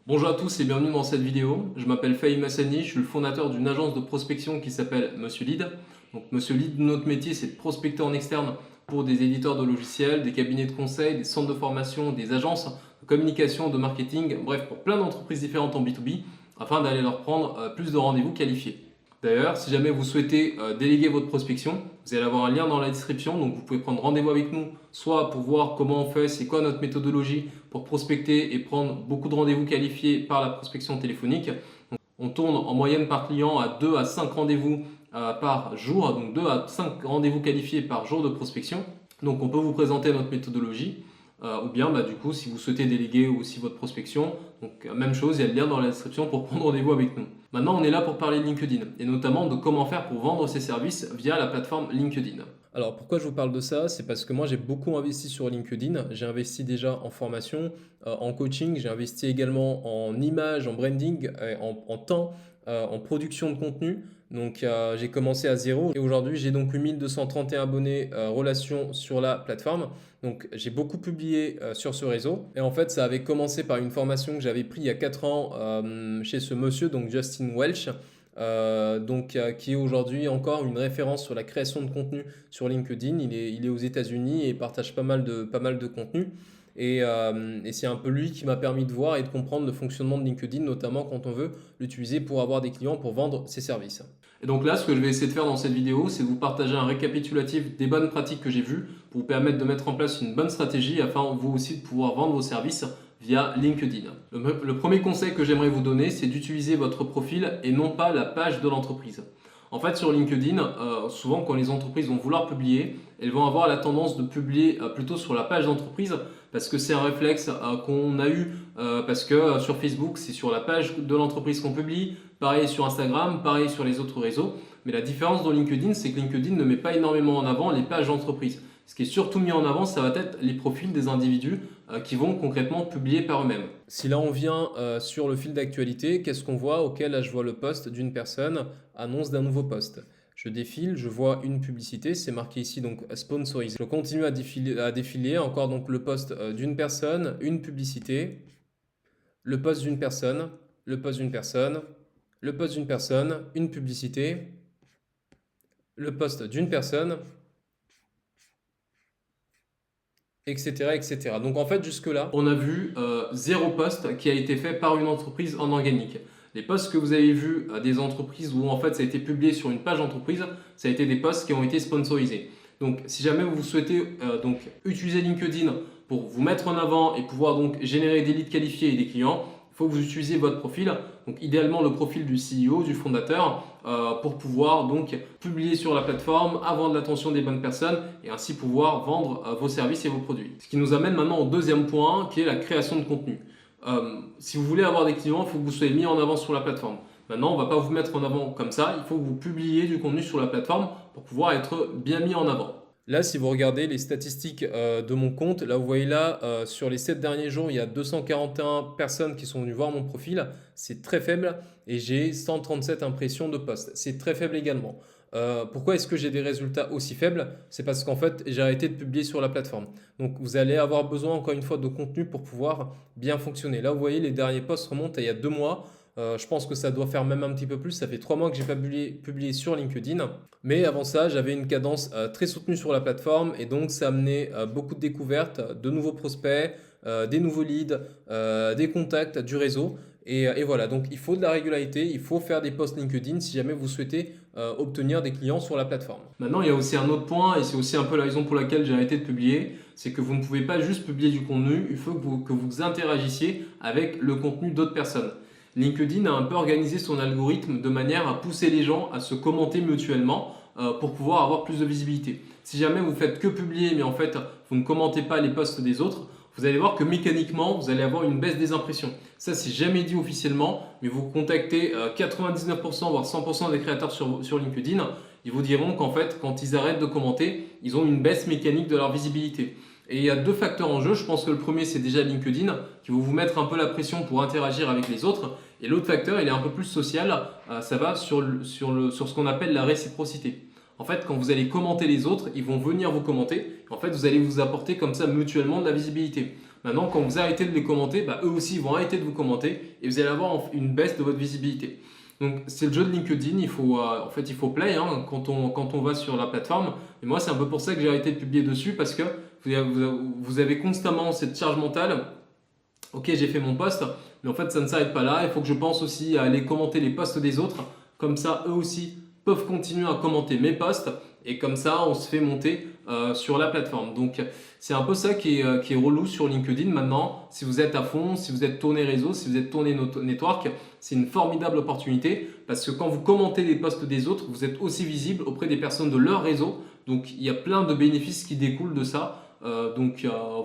Bonjour à tous et bienvenue dans cette vidéo. Je m'appelle Fahim Hassani, je suis le fondateur d'une agence de prospection qui s'appelle Monsieur Lead. Donc Monsieur Lead, notre métier c'est de prospecter en externe pour des éditeurs de logiciels, des cabinets de conseil, des centres de formation, des agences de communication, de marketing, bref pour plein d'entreprises différentes en B2B afin d'aller leur prendre plus de rendez-vous qualifiés. D'ailleurs, si jamais vous souhaitez déléguer votre prospection, vous allez avoir un lien dans la description, donc vous pouvez prendre rendez-vous avec nous, soit pour voir comment on fait, c'est quoi notre méthodologie pour prospecter et prendre beaucoup de rendez-vous qualifiés par la prospection téléphonique. Donc, on tourne en moyenne par client à 2 à 5 rendez-vous par jour, donc 2 à 5 rendez-vous qualifiés par jour de prospection. Donc on peut vous présenter notre méthodologie. Ou bien du coup si vous souhaitez déléguer aussi votre prospection, donc même chose, il y a le lien dans la description pour prendre rendez-vous avec nous. Maintenant on est là pour parler de LinkedIn et notamment de comment faire pour vendre ses services via la plateforme LinkedIn. Alors pourquoi je vous parle de ça? C'est parce que moi j'ai beaucoup investi sur LinkedIn, j'ai investi déjà en formation, en coaching, j'ai investi également en images, en branding, en temps, en production de contenu. Donc j'ai commencé à zéro et aujourd'hui j'ai donc eu 1231 abonnés relations sur la plateforme. Donc j'ai beaucoup publié sur ce réseau et en fait ça avait commencé par une formation que j'avais prise il y a 4 ans chez ce monsieur, donc Justin Welch, qui est aujourd'hui encore une référence sur la création de contenu sur LinkedIn. Il est aux États-Unis et partage pas mal de contenu. Et c'est un peu lui qui m'a permis de voir et de comprendre le fonctionnement de LinkedIn, notamment quand on veut l'utiliser pour avoir des clients, pour vendre ses services. Et donc là, ce que je vais essayer de faire dans cette vidéo, c'est de vous partager un récapitulatif des bonnes pratiques que j'ai vues pour vous permettre de mettre en place une bonne stratégie afin vous aussi de pouvoir vendre vos services via LinkedIn. Le premier conseil que j'aimerais vous donner, c'est d'utiliser votre profil et non pas la page de l'entreprise. En fait, sur LinkedIn, souvent quand les entreprises vont vouloir publier, elles vont avoir la tendance de publier plutôt sur la page d'entreprise parce que c'est un réflexe qu'on a eu parce que sur Facebook, c'est sur la page de l'entreprise qu'on publie, pareil sur Instagram, pareil sur les autres réseaux. Mais la différence dans LinkedIn, c'est que LinkedIn ne met pas énormément en avant les pages d'entreprise. Ce qui est surtout mis en avant, ça va être les profils des individus qui vont concrètement publier par eux-mêmes. Si là on vient sur le fil d'actualité, qu'est-ce qu'on voit? Ok, là je vois le post d'une personne, annonce d'un nouveau post. Je défile, je vois une publicité, c'est marqué ici donc sponsorisé. Je continue à défiler, encore donc le post d'une personne, une publicité, le post d'une personne, le post d'une personne, le post d'une personne, une publicité, le post d'une personne, etc., etc. Donc en fait, jusque-là, on a vu zéro post qui a été fait par une entreprise en organique. Les posts que vous avez vus des entreprises où en fait ça a été publié sur une page entreprise, ça a été des posts qui ont été sponsorisés. Donc si jamais vous souhaitez utiliser LinkedIn pour vous mettre en avant et pouvoir donc générer des leads qualifiés et des clients, il faut que vous utilisiez votre profil, donc idéalement le profil du CEO, du fondateur, pour pouvoir donc publier sur la plateforme, avoir de l'attention des bonnes personnes et ainsi pouvoir vendre vos services et vos produits. Ce qui nous amène maintenant au deuxième point qui est la création de contenu. Si vous voulez avoir des clients, il faut que vous soyez mis en avant sur la plateforme. Maintenant, on ne va pas vous mettre en avant comme ça, il faut que vous publiez du contenu sur la plateforme pour pouvoir être bien mis en avant. Là, si vous regardez les statistiques de mon compte, là vous voyez là, sur les 7 derniers jours, il y a 241 personnes qui sont venues voir mon profil. C'est très faible et j'ai 137 impressions de posts. C'est très faible également. Pourquoi est-ce que j'ai des résultats aussi faibles? C'est parce qu'en fait, j'ai arrêté de publier sur la plateforme. Donc vous allez avoir besoin encore une fois de contenu pour pouvoir bien fonctionner. Là, vous voyez, les derniers posts remontent à il y a 2 mois. Je pense que ça doit faire même un petit peu plus. Ça fait 3 mois que j'ai pas publié sur LinkedIn. Mais avant ça, j'avais une cadence très soutenue sur la plateforme et donc ça amenait beaucoup de découvertes, de nouveaux prospects, des nouveaux leads, des contacts, du réseau. Et voilà, donc il faut de la régularité, il faut faire des posts LinkedIn si jamais vous souhaitez obtenir des clients sur la plateforme. Maintenant, il y a aussi un autre point et c'est aussi un peu la raison pour laquelle j'ai arrêté de publier, c'est que vous ne pouvez pas juste publier du contenu, il faut que vous interagissiez avec le contenu d'autres personnes. LinkedIn a un peu organisé son algorithme de manière à pousser les gens à se commenter mutuellement pour pouvoir avoir plus de visibilité. Si jamais vous faites que publier mais en fait vous ne commentez pas les posts des autres, vous allez voir que mécaniquement vous allez avoir une baisse des impressions. Ça c'est jamais dit officiellement, mais vous contactez 99% voire 100% des créateurs sur LinkedIn, ils vous diront qu'en fait quand ils arrêtent de commenter, ils ont une baisse mécanique de leur visibilité. Et il y a 2 facteurs en jeu. Je pense que le premier, c'est déjà LinkedIn qui va vous mettre un peu la pression pour interagir avec les autres. Et l'autre facteur, il est un peu plus social. Ça va sur ce qu'on appelle la réciprocité. En fait, quand vous allez commenter les autres, ils vont venir vous commenter. En fait, vous allez vous apporter comme ça mutuellement de la visibilité. Maintenant, quand vous arrêtez de les commenter, eux aussi vont arrêter de vous commenter et vous allez avoir une baisse de votre visibilité. Donc c'est le jeu de LinkedIn, il faut play quand on va sur la plateforme. Et moi c'est un peu pour ça que j'ai arrêté de publier dessus parce que vous avez constamment cette charge mentale. Ok, j'ai fait mon post, mais en fait ça ne s'arrête pas là. Il faut que je pense aussi à aller commenter les posts des autres. Comme ça, eux aussi peuvent continuer à commenter mes posts et comme ça on se fait monter sur la plateforme. Donc c'est un peu ça qui est relou sur LinkedIn maintenant. Si vous êtes à fond, si vous êtes tourné réseau, si vous êtes tourné network, c'est une formidable opportunité parce que quand vous commentez les posts des autres, vous êtes aussi visible auprès des personnes de leur réseau. Donc il y a plein de bénéfices qui découlent de ça.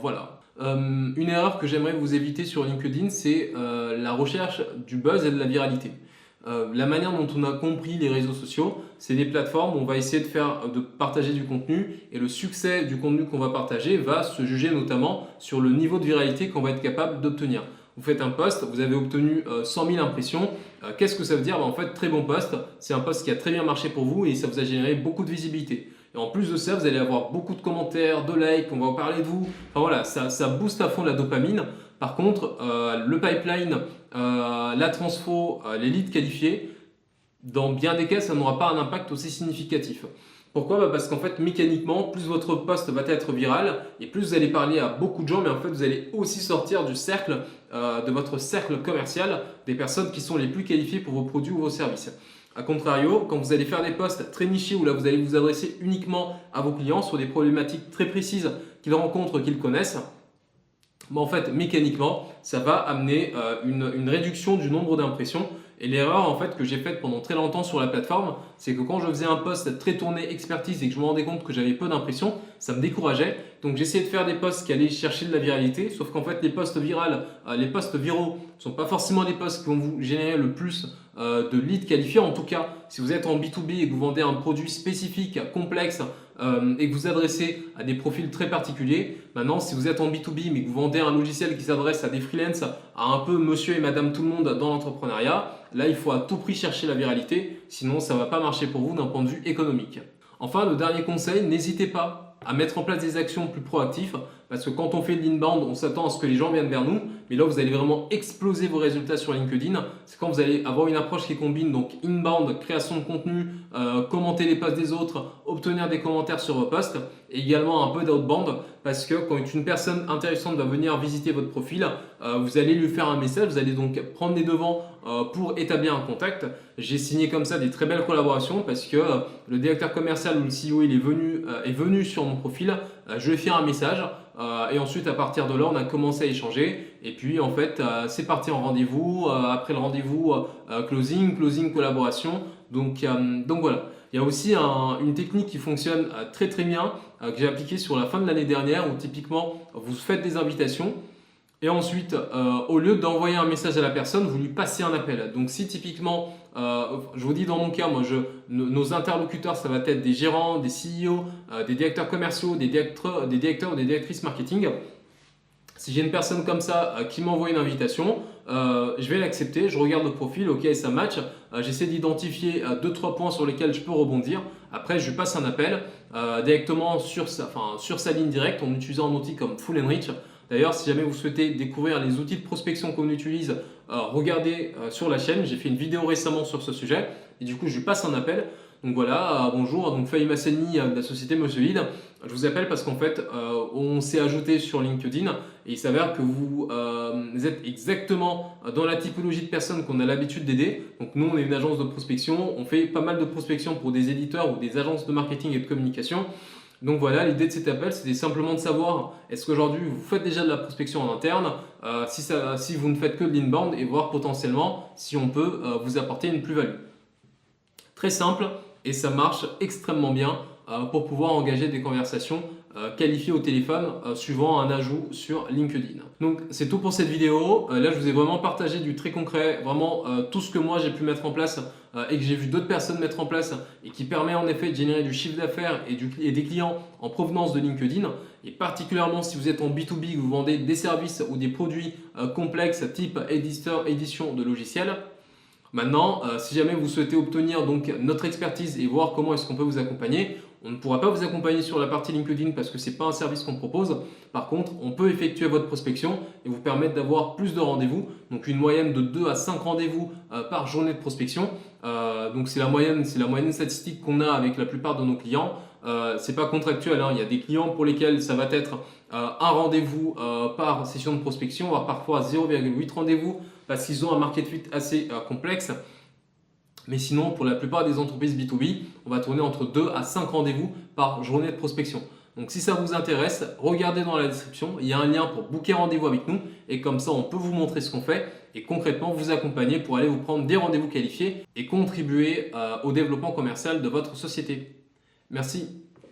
Voilà. Une erreur que j'aimerais vous éviter sur LinkedIn, c'est la recherche du buzz et de la viralité. La manière dont on a compris les réseaux sociaux, c'est des plateformes où on va essayer de partager du contenu et le succès du contenu qu'on va partager va se juger notamment sur le niveau de viralité qu'on va être capable d'obtenir. Vous faites un post, vous avez obtenu 100 000 impressions. Qu'est-ce que ça veut dire? En fait, très bon post, c'est un post qui a très bien marché pour vous et ça vous a généré beaucoup de visibilité. Et en plus de ça, vous allez avoir beaucoup de commentaires, de likes, on va parler de vous. Enfin voilà, ça booste à fond la dopamine. Par contre, le pipeline, la transfo, les leads qualifiés, dans bien des cas, ça n'aura pas un impact aussi significatif. Pourquoi? Parce qu'en fait, mécaniquement, plus votre post va être viral et plus vous allez parler à beaucoup de gens, mais en fait, vous allez aussi sortir du cercle, de votre cercle commercial, des personnes qui sont les plus qualifiées pour vos produits ou vos services. A contrario, quand vous allez faire des posts très nichés où là vous allez vous adresser uniquement à vos clients sur des problématiques très précises qu'ils rencontrent, qu'ils connaissent, en fait, mécaniquement, ça va amener une réduction du nombre d'impressions. Et l'erreur en fait que j'ai faite pendant très longtemps sur la plateforme, c'est que quand je faisais un post très tourné expertise et que je me rendais compte que j'avais peu d'impressions, ça me décourageait. Donc j'essayais de faire des posts qui allaient chercher de la viralité, sauf qu'en fait les posts viraux ne sont pas forcément les posts qui vont vous générer le plus de leads qualifiés. En tout cas, si vous êtes en B2B et que vous vendez un produit spécifique, complexe et que vous adressez à des profils très particuliers. Maintenant, si vous êtes en B2B mais que vous vendez un logiciel qui s'adresse à des freelances, à un peu monsieur et madame tout le monde dans l'entrepreneuriat, là il faut à tout prix chercher la viralité, sinon ça ne va pas marcher pour vous d'un point de vue économique. Enfin, le dernier conseil, n'hésitez pas à mettre en place des actions plus proactives parce que quand on fait de l'inbound, on s'attend à ce que les gens viennent vers nous, mais là vous allez vraiment exploser vos résultats sur LinkedIn. C'est quand vous allez avoir une approche qui combine donc inbound, création de contenu, commenter les posts des autres, obtenir des commentaires sur vos posts et également un peu d'outbound parce que quand une personne intéressante va venir visiter votre profil, vous allez lui faire un message, vous allez donc prendre les devants pour établir un contact. J'ai signé comme ça des très belles collaborations parce que le directeur commercial ou le CEO il est venu sur mon profil, je lui ai fait un message et ensuite à partir de là on a commencé à échanger et puis en fait c'est parti en rendez-vous, après le rendez-vous closing collaboration donc voilà. Il y a aussi une technique qui fonctionne très très bien que j'ai appliquée sur la fin de l'année dernière où typiquement vous faites des invitations et ensuite au lieu d'envoyer un message à la personne, vous lui passez un appel. Donc si typiquement, je vous dis dans mon cas, nos interlocuteurs ça va être des gérants, des CEO, des directeurs commerciaux, des directeurs ou des directrices marketing. Si j'ai une personne comme ça qui m'envoie une invitation, je vais l'accepter, je regarde le profil, ok ça match, j'essaie d'identifier 2-3 points sur lesquels je peux rebondir. Après je lui passe un appel directement sur sa ligne directe en utilisant un outil comme Full Enrich. D'ailleurs, si jamais vous souhaitez découvrir les outils de prospection qu'on utilise, regardez sur la chaîne. J'ai fait une vidéo récemment sur ce sujet et du coup, je lui passe un appel. Donc voilà, bonjour, donc Fahim Hassani de la société Monsieur Lead. Je vous appelle parce qu'en fait, on s'est ajouté sur LinkedIn et il s'avère que vous êtes exactement dans la typologie de personnes qu'on a l'habitude d'aider. Donc nous, on est une agence de prospection. On fait pas mal de prospection pour des éditeurs ou des agences de marketing et de communication. Donc voilà, l'idée de cet appel, c'était simplement de savoir est-ce qu'aujourd'hui vous faites déjà de la prospection en interne, si vous ne faites que de l'inbound et voir potentiellement si on peut vous apporter une plus-value. Très simple et ça marche extrêmement bien pour pouvoir engager des conversations qualifiées au téléphone suivant un ajout sur LinkedIn. Donc c'est tout pour cette vidéo. Là je vous ai vraiment partagé du très concret, vraiment tout ce que moi j'ai pu mettre en place et que j'ai vu d'autres personnes mettre en place et qui permet en effet de générer du chiffre d'affaires et des clients en provenance de LinkedIn. Et particulièrement si vous êtes en B2B, que vous vendez des services ou des produits complexes type édition de logiciels. Maintenant, si jamais vous souhaitez obtenir donc notre expertise et voir comment est-ce qu'on peut vous accompagner, On ne pourra pas vous accompagner sur la partie LinkedIn parce que ce n'est pas un service qu'on propose. Par contre, on peut effectuer votre prospection et vous permettre d'avoir plus de rendez-vous. Donc une moyenne de 2 à 5 rendez-vous par journée de prospection. Donc c'est la moyenne statistique qu'on a avec la plupart de nos clients. C'est pas contractuel, hein. Il y a des clients pour lesquels ça va être un rendez-vous par session de prospection, voire parfois 0,8 rendez-vous parce qu'ils ont un market fit assez complexe. Mais sinon, pour la plupart des entreprises B2B, on va tourner entre 2 à 5 rendez-vous par journée de prospection. Donc si ça vous intéresse, regardez dans la description, il y a un lien pour booker rendez-vous avec nous et comme ça on peut vous montrer ce qu'on fait et concrètement vous accompagner pour aller vous prendre des rendez-vous qualifiés et contribuer au développement commercial de votre société. Merci.